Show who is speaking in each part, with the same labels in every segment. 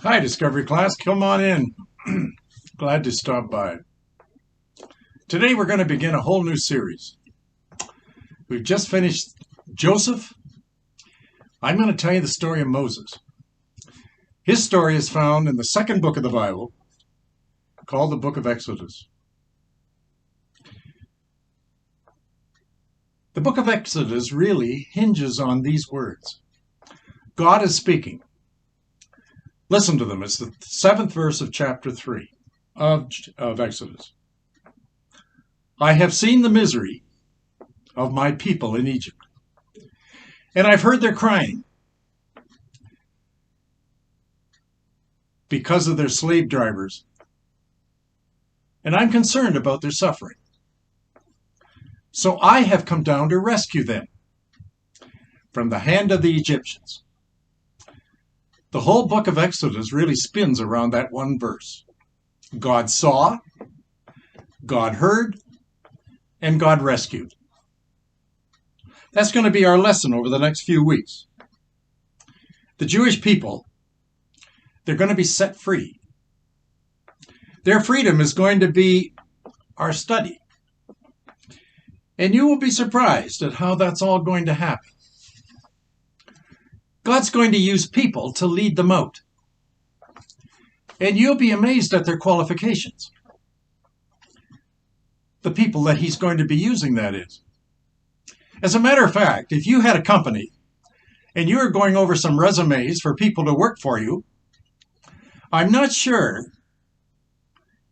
Speaker 1: Hi, Discovery class. Come on in. Glad to stop by. Today we're going to begin a whole new series. We've just finished Joseph. I'm going to tell you the story of Moses. His story is found in the second book of the Bible, called the book of Exodus. The book of Exodus really hinges on these words. God is speaking. Listen to them. It's the 7th verse of chapter 3 of Exodus. I have seen the misery of my people in Egypt, and I've heard their crying because of their slave drivers, and I'm concerned about their suffering. So I have come down to rescue them from the hand of the Egyptians. The whole book of Exodus really spins around that one verse. God saw, God heard, and God rescued. That's going to be our lesson over the next few weeks. The Jewish people, they're going to be set free. Their freedom is going to be our study. And you will be surprised at how that's all going to happen. God's going to use people to lead them out. And you'll be amazed at their qualifications. The people that he's going to be using, that is. As a matter of fact, if you had a company and you were going over some resumes for people to work for you, I'm not sure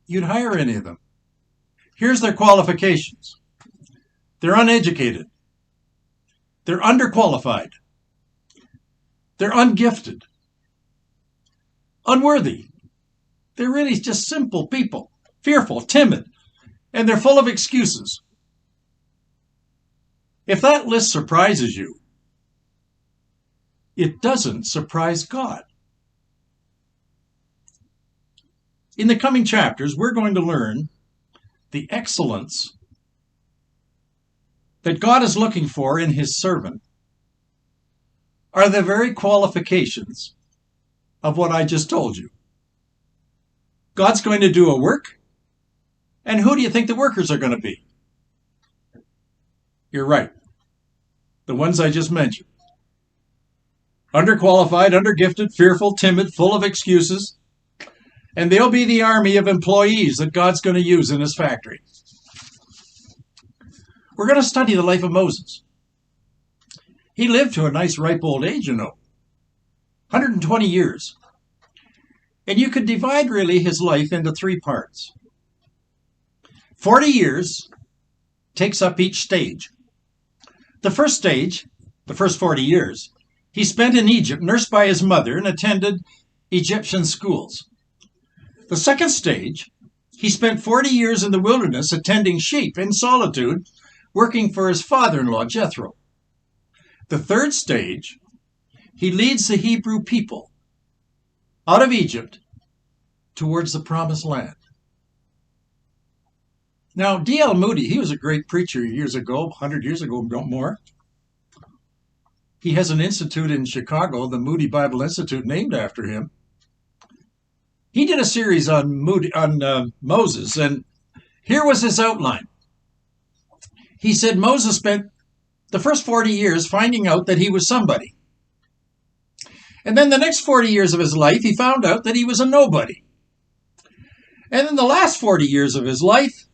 Speaker 1: you'd hire any of them. Here's their qualifications. They're uneducated. They're underqualified. They're ungifted, unworthy. They're really just simple people, fearful, timid, and they're full of excuses. If that list surprises you, it doesn't surprise God. In the coming chapters, we're going to learn the excellence that God is looking for in his servant are the very qualifications of what I just told you. God's going to do a work, and who do you think the workers are going to be? You're right. The ones I just mentioned. Underqualified, undergifted, fearful, timid, full of excuses, and they'll be the army of employees that God's going to use in his factory. We're going to study the life of Moses. He lived to a nice ripe old age, 120 years. And you could divide really his life into 3 parts. 40 years takes up each stage. The first stage, the first 40 years, he spent in Egypt, nursed by his mother, and attended Egyptian schools. The second stage, he spent 40 years in the wilderness attending sheep in solitude, working for his father-in-law, Jethro. The third stage, he leads the Hebrew people out of Egypt towards the promised land. Now, D.L. Moody, he was a great preacher years ago, 100 years ago, don't more. He has an institute in Chicago, the Moody Bible Institute, named after him. He did a series on Moses, and here was his outline. He said Moses spent the first 40 years finding out that he was somebody. And then the next 40 years of his life, he found out that he was a nobody. And then the last 40 years of his life,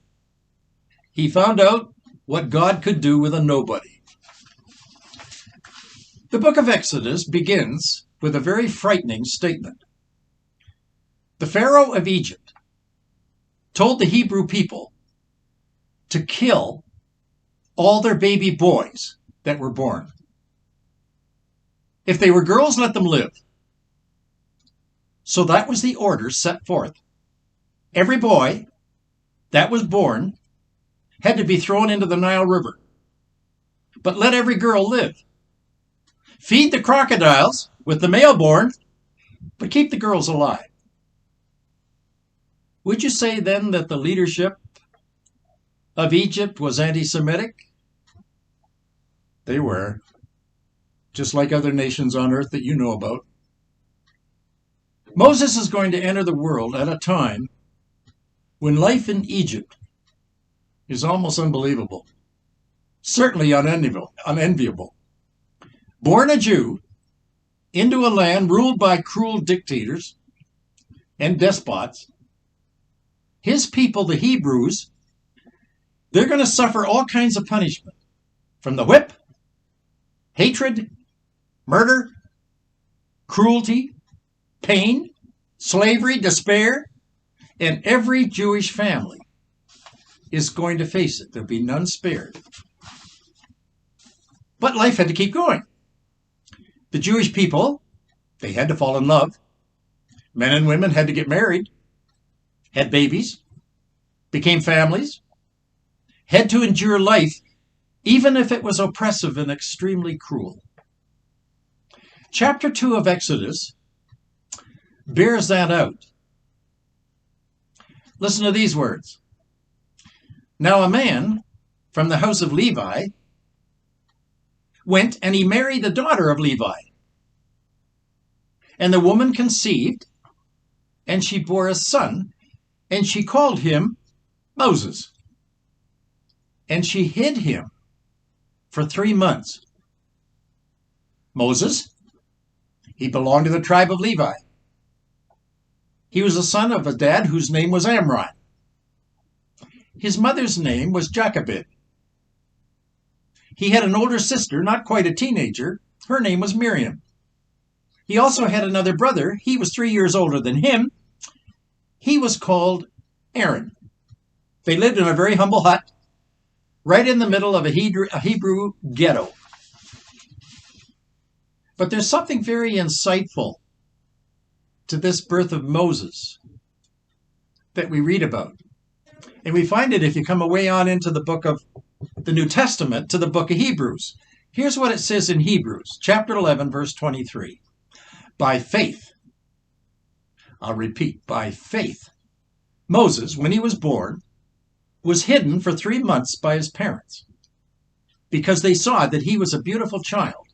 Speaker 1: he found out what God could do with a nobody. The book of Exodus begins with a very frightening statement. The Pharaoh of Egypt told the Hebrew people to kill all their baby boys that were born. If they were girls, let them live. So that was the order set forth. Every boy that was born had to be thrown into the Nile River. But let every girl live. Feed the crocodiles with the male born, but keep the girls alive. Would you say then that the leadership of Egypt was anti-Semitic? They were. Just like other nations on earth that you know about. Moses is going to enter the world at a time when life in Egypt is almost unbelievable, certainly unenviable. Born a Jew into a land ruled by cruel dictators and despots, his people, the Hebrews, they're going to suffer all kinds of punishment, from the whip, hatred, murder, cruelty, pain, slavery, despair, and every Jewish family is going to face it. There'll be none spared. But life had to keep going. The Jewish people, they had to fall in love. Men and women had to get married, had babies, became families, had to endure life, even if it was oppressive and extremely cruel. Chapter 2 of Exodus bears that out. Listen to these words. Now a man from the house of Levi went and he married the daughter of Levi. And the woman conceived, and she bore a son, and she called him Moses. And she hid him for 3 months. Moses, he belonged to the tribe of Levi. He was the son of a dad whose name was Amram. His mother's name was Jochebed. He had an older sister, not quite a teenager. Her name was Miriam. He also had another brother. He was 3 years older than him. He was called Aaron. They lived in a very humble hut, right in the middle of a Hebrew ghetto. But there's something very insightful to this birth of Moses that we read about. And we find it if you come away on into the book of the New Testament to the book of Hebrews. Here's what it says in Hebrews, chapter 11, verse 23. By faith, I'll repeat, by faith, Moses, when he was born, was hidden for 3 months by his parents because they saw that he was a beautiful child.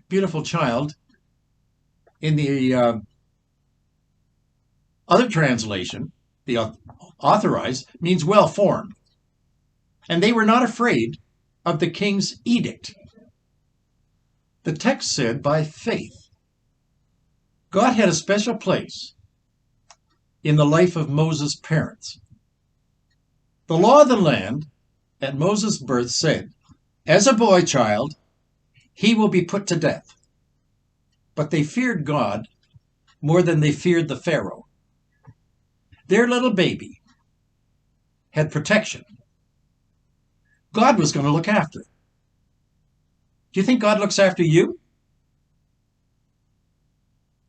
Speaker 1: Beautiful child in the other translation, the authorized, means well-formed. And they were not afraid of the king's edict. The text said, by faith. God had a special place in the life of Moses' parents. The law of the land at Moses' birth said, as a boy child, he will be put to death. But they feared God more than they feared the Pharaoh. Their little baby had protection. God was going to look after it. Do you think God looks after you?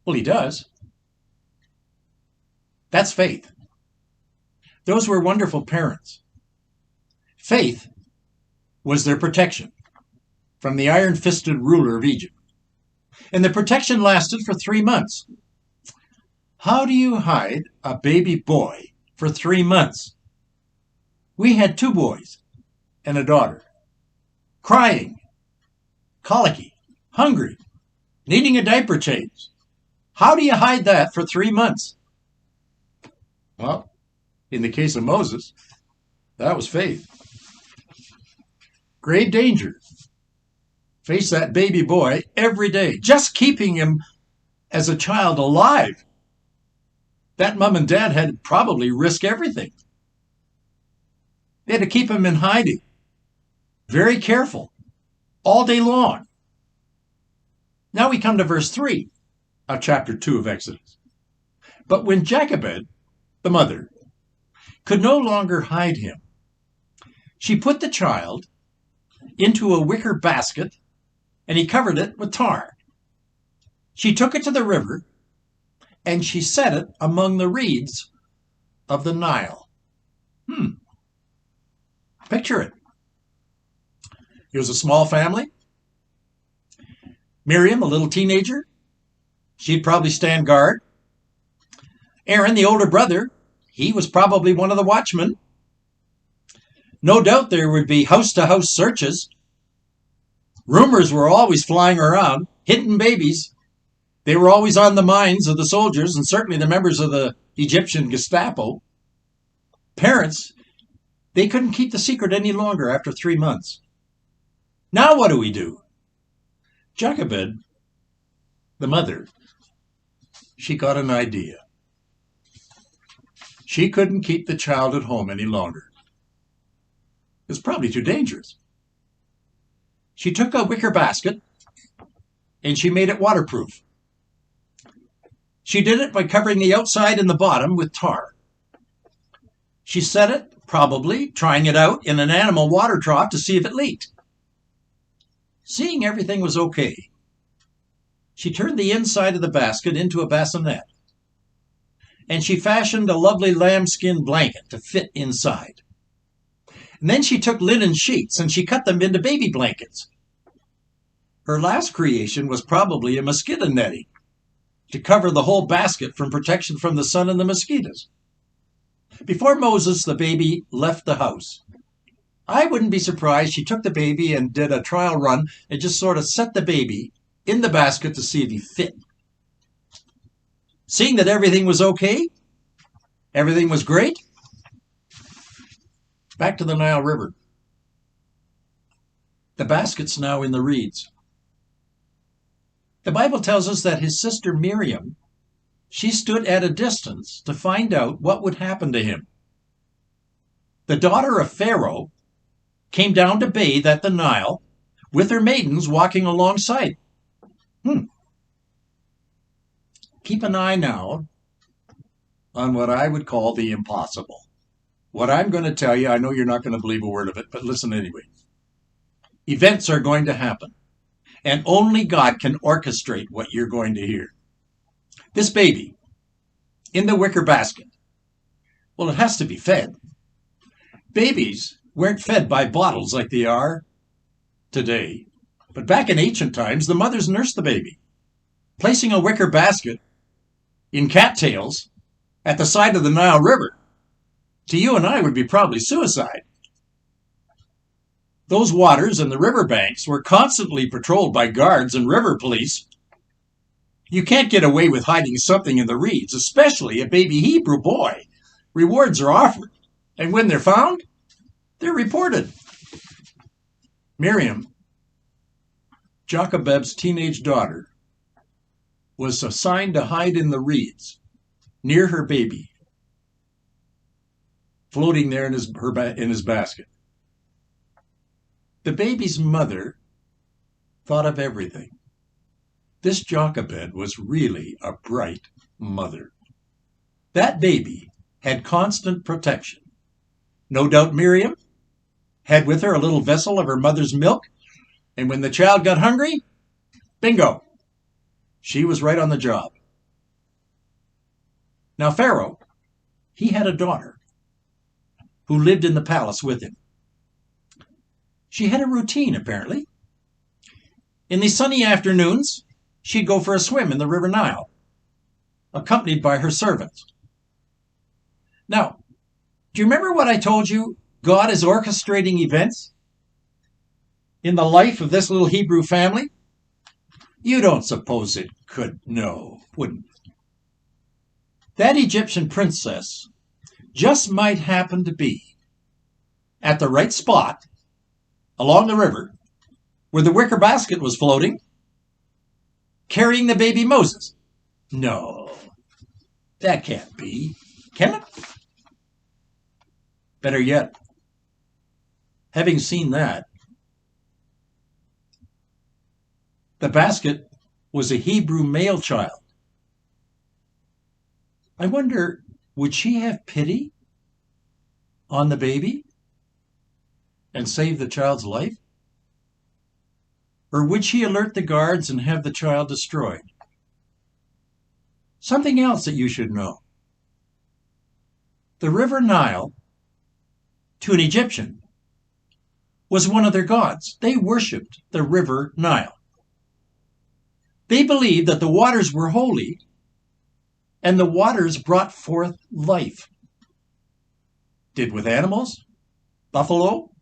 Speaker 1: Well, he does. That's faith. Those were wonderful parents. Faith was their protection from the iron-fisted ruler of Egypt. And the protection lasted for 3 months. How do you hide a baby boy for 3 months? We had 2 boys and a daughter, crying, colicky, hungry, needing a diaper change. How do you hide that for 3 months? Well, in the case of Moses, that was faith. Grave danger. Face that baby boy every day. Just keeping him as a child alive. That mom and dad had to probably risk everything. They had to keep him in hiding. Very careful. All day long. Now we come to verse 3 of chapter 2 of Exodus. But when Jochebed, the mother, could no longer hide him, she put the child into a wicker basket and he covered it with tar. She took it to the river and she set it among the reeds of the Nile. Picture it. It was a small family. Miriam, a little teenager. She'd probably stand guard. Aaron, the older brother, he was probably one of the watchmen. No doubt there would be house-to-house searches. Rumors were always flying around, hidden babies. They were always on the minds of the soldiers and certainly the members of the Egyptian Gestapo. Parents, they couldn't keep the secret any longer after 3 months. Now what do? Jochebed, the mother, she got an idea. She couldn't keep the child at home any longer. It was probably too dangerous. She took a wicker basket and she made it waterproof. She did it by covering the outside and the bottom with tar. She set it, probably trying it out in an animal water trough to see if it leaked. Seeing everything was okay, she turned the inside of the basket into a bassinet, and she fashioned a lovely lambskin blanket to fit inside. And then she took linen sheets and she cut them into baby blankets. Her last creation was probably a mosquito netting to cover the whole basket from protection from the sun and the mosquitoes. Before Moses, the baby, left the house, I wouldn't be surprised she took the baby and did a trial run and just sort of set the baby in the basket to see if he fit. Seeing that everything was okay, everything was great, back to the Nile River. The basket's now in the reeds. The Bible tells us that his sister Miriam, she stood at a distance to find out what would happen to him. The daughter of Pharaoh came down to bathe at the Nile with her maidens walking alongside. Keep an eye now on what I would call the impossible. What I'm going to tell you, I know you're not going to believe a word of it, but listen anyway. Events are going to happen, and only God can orchestrate what you're going to hear. This baby in the wicker basket, well, it has to be fed. Babies weren't fed by bottles like they are today. But back in ancient times, the mothers nursed the baby, placing a wicker basket in cattails at the side of the Nile River. To you and I would be probably suicide. Those waters and the riverbanks were constantly patrolled by guards and river police. You can't get away with hiding something in the reeds, especially a baby Hebrew boy. Rewards are offered, and when they're found, they're reported. Miriam, Jochebed's teenage daughter, was assigned to hide in the reeds near her baby, floating there in his basket. The baby's mother thought of everything. This Jochebed was really a bright mother. That baby had constant protection. No doubt Miriam had with her a little vessel of her mother's milk, and when the child got hungry, bingo, she was right on the job. Now Pharaoh, he had a daughter who lived in the palace with him. She had a routine, apparently. In the sunny afternoons, she'd go for a swim in the River Nile, accompanied by her servants. Now, do you remember what I told you? God is orchestrating events in the life of this little Hebrew family? You don't suppose it could? No, wouldn't. That Egyptian princess just might happen to be at the right spot along the river where the wicker basket was floating, carrying the baby Moses. No, that can't be. Can it? Better yet, having seen that, the basket was a Hebrew male child. I wonder, would she have pity on the baby and save the child's life? Or would she alert the guards and have the child destroyed? Something else that you should know. The River Nile, to an Egyptian, was one of their gods. They worshipped the River Nile. They believed that the waters were holy and the waters brought forth life. Did with animals? Buffalo?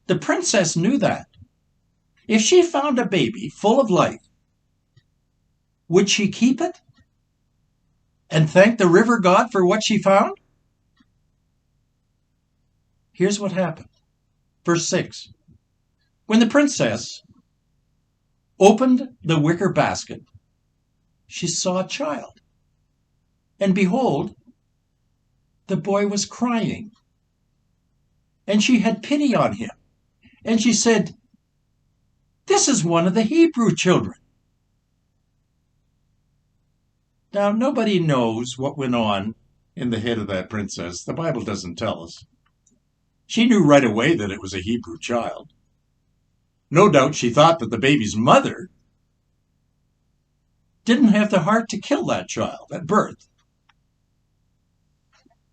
Speaker 1: The princess knew that. If she found a baby full of life, would she keep it and thank the river god for what she found? Here's what happened. Verse 6. When the princess opened the wicker basket, she saw a child. And behold, the boy was crying. And she had pity on him. And she said, "This is one of the Hebrew children." Now, nobody knows what went on in the head of that princess. The Bible doesn't tell us. She knew right away that it was a Hebrew child. No doubt she thought that the baby's mother didn't have the heart to kill that child at birth.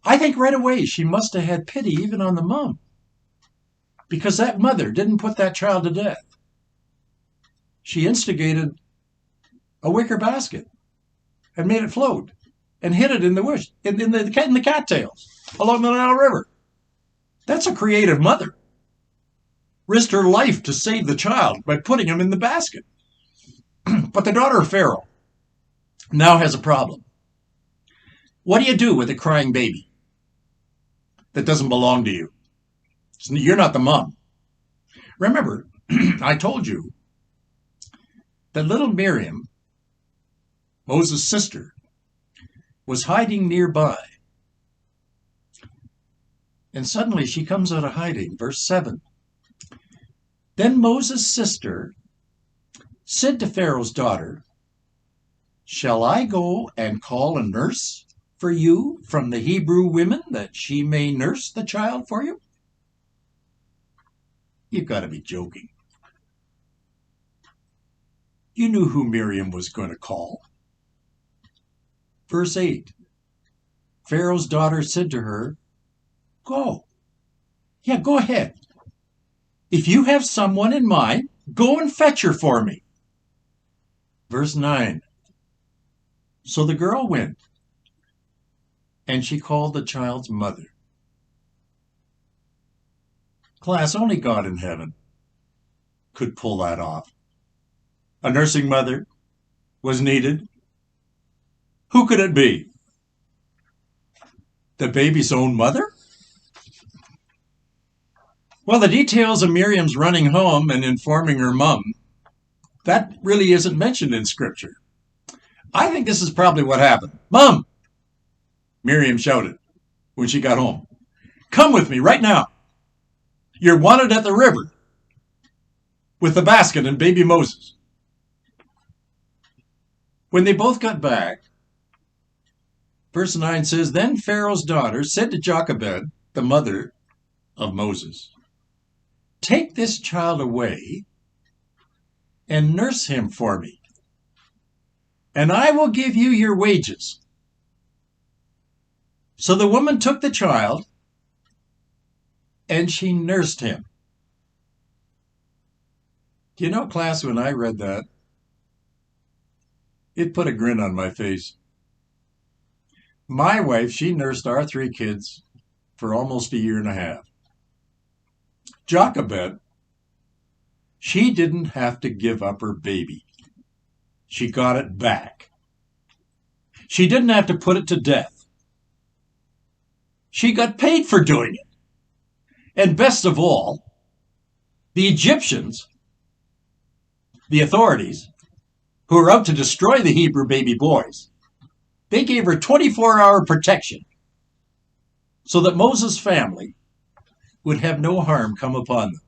Speaker 1: I think right away she must have had pity even on the mom, because that mother didn't put that child to death. She instigated a wicker basket and made it float and hid it in the bush, in the cattails along the Nile River. That's a creative mother. Risked her life to save the child by putting him in the basket. But the daughter of Pharaoh now has a problem. What do you do with a crying baby that doesn't belong to you? You're not the mom. Remember, I told you that little Miriam, Moses' sister, was hiding nearby. And suddenly she comes out of hiding. Verse 7. Then Moses' sister said to Pharaoh's daughter, "Shall I go and call a nurse for you from the Hebrew women, that she may nurse the child for you?" You've got to be joking. You knew who Miriam was going to call. Verse 8. Pharaoh's daughter said to her, "Go. Yeah, go ahead. If you have someone in mind, go and fetch her for me." Verse 9. So the girl went, and she called the child's mother. Class, only God in heaven could pull that off. A nursing mother was needed. Who could it be? The baby's own mother? Well, the details of Miriam's running home and informing her mom, that really isn't mentioned in Scripture. I think this is probably what happened. "Mom," Miriam shouted when she got home, "come with me right now. You're wanted at the river with the basket and baby Moses." When they both got back, verse 9 says, Then Pharaoh's daughter said to Jochebed, the mother of Moses, "Take this child away and nurse him for me, and I will give you your wages." So the woman took the child and she nursed him. Do you know, class, when I read that, it put a grin on my face. My wife, she nursed our 3 kids for almost a year and a half. Jochebed, she didn't have to give up her baby. She got it back. She didn't have to put it to death. She got paid for doing it. And best of all, the Egyptians, the authorities, who were out to destroy the Hebrew baby boys, they gave her 24-hour protection so that Moses' family would have no harm come upon them.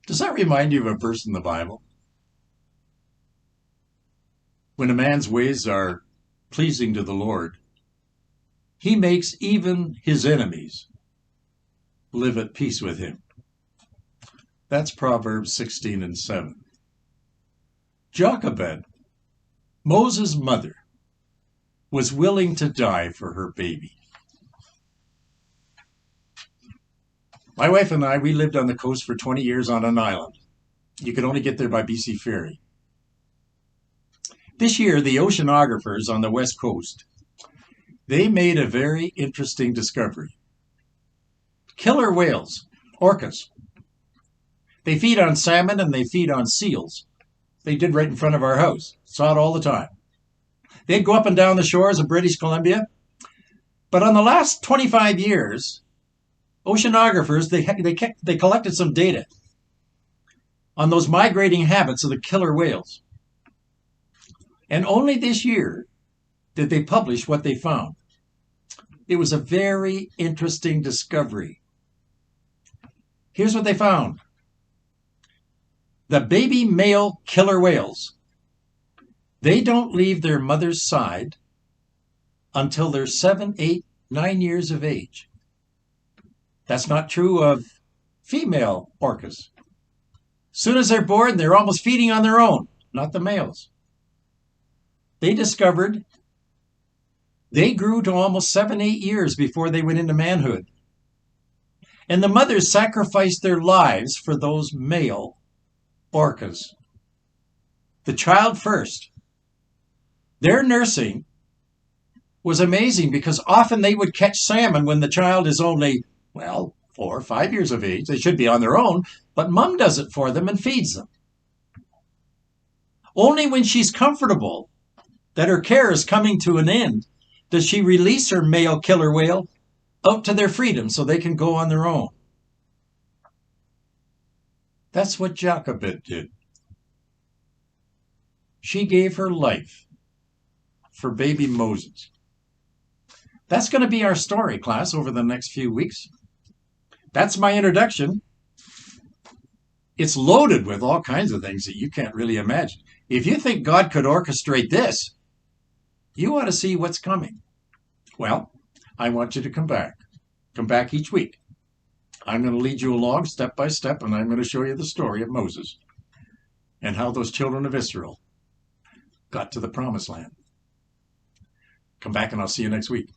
Speaker 1: Does that remind you of a verse in the Bible? When a man's ways are pleasing to the Lord, he makes even his enemies live at peace with him. That's Proverbs 16:7. Jochebed, Moses' mother, was willing to die for her baby. My wife and I, we lived on the coast for 20 years on an island. You could only get there by BC Ferry. This year, the oceanographers on the west coast, they made a very interesting discovery. Killer whales, orcas. They feed on salmon and they feed on seals. They did right in front of our house. Saw it all the time. They'd go up and down the shores of British Columbia. But on the last 25 years, oceanographers, they collected some data on those migrating habits of the killer whales. And only this year did they publish what they found. It was a very interesting discovery. Here's what they found. The baby male killer whales, they don't leave their mother's side until they're 7, 8, 9 years of age. That's not true of female orcas. Soon as they're born, they're almost feeding on their own, not the males. They discovered they grew to almost 7, 8 years before they went into manhood. And the mothers sacrificed their lives for those male orcas. The child first. Their nursing was amazing because often they would catch salmon when the child is only, 4 or 5 years of age. They should be on their own, but mom does it for them and feeds them. Only when she's comfortable that her care is coming to an end does she release her male killer whale out to their freedom so they can go on their own. That's what Jochebed did. She gave her life for baby Moses. That's going to be our story, class, over the next few weeks. That's my introduction. It's loaded with all kinds of things that you can't really imagine. If you think God could orchestrate this, you ought to see what's coming. Well, I want you to come back. Come back each week. I'm going to lead you along step by step, and I'm going to show you the story of Moses and how those children of Israel got to the promised land. Come back and I'll see you next week.